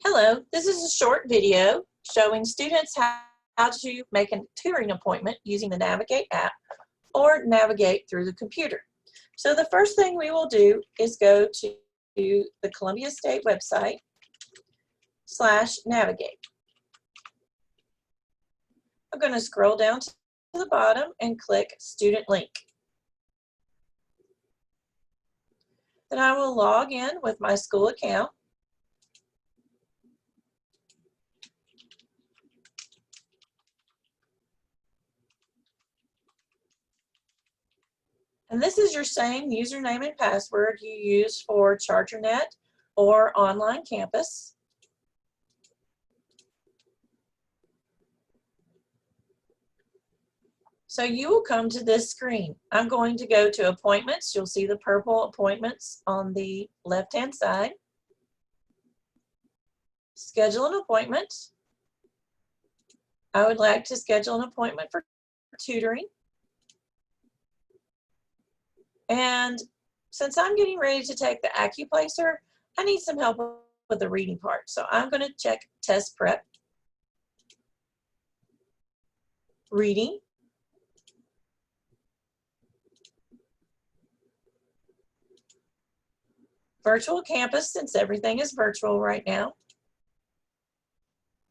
Hello, this is a short video showing students how to make a tutoring appointment using the Navigate app or navigate through the computer. So the first thing we will do is go to the Columbia State website /navigate. I'm going to scroll down to the bottom and click Student Link. Then I will log in with my school account. And this is your same username and password you use for CharterNet or online campus. So you will come to this screen. I'm going to go to Appointments. You'll see the purple Appointments on the left-hand side. Schedule an appointment. I would like to schedule an appointment for tutoring. And since I'm getting ready to take the Accuplacer, I need some help with the reading part. So I'm going to check Test Prep, Reading, Virtual Campus, since everything is virtual right now.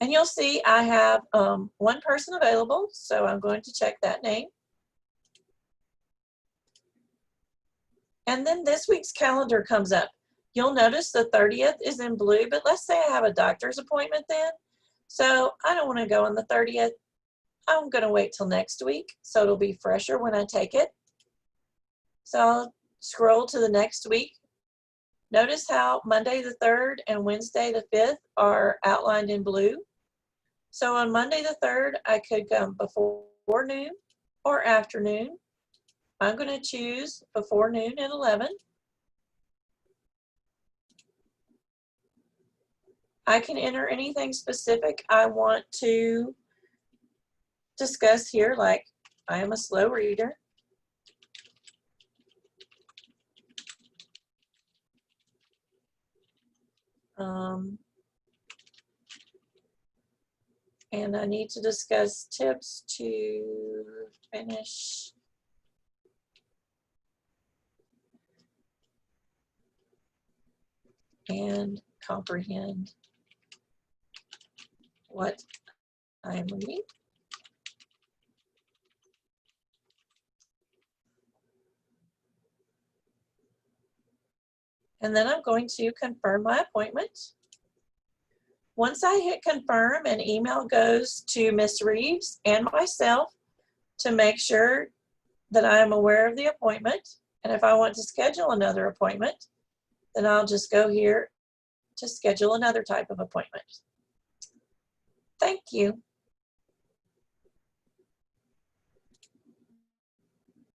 And you'll see I have one person available, so I'm going to check that name. And then this week's calendar comes up. You'll notice the 30th is in blue, but let's say I have a doctor's appointment then. So I don't want to go on the 30th. I'm going to wait till next week, so it'll be fresher when I take it. So I'll scroll to the next week. Notice how Monday the 3rd and Wednesday the 5th are outlined in blue. So on Monday the 3rd, I could come before noon or afternoon. I'm going to choose before noon at 11. I can enter anything specific I want to discuss here, like I am a slow reader. And I need to discuss tips to finish and comprehend what I am reading. And then I'm going to confirm my appointment. Once I hit confirm, an email goes to Ms. Reeves and myself to make sure that I am aware of the appointment. And if I want to schedule another appointment, then I'll just go here to schedule another type of appointment. Thank you.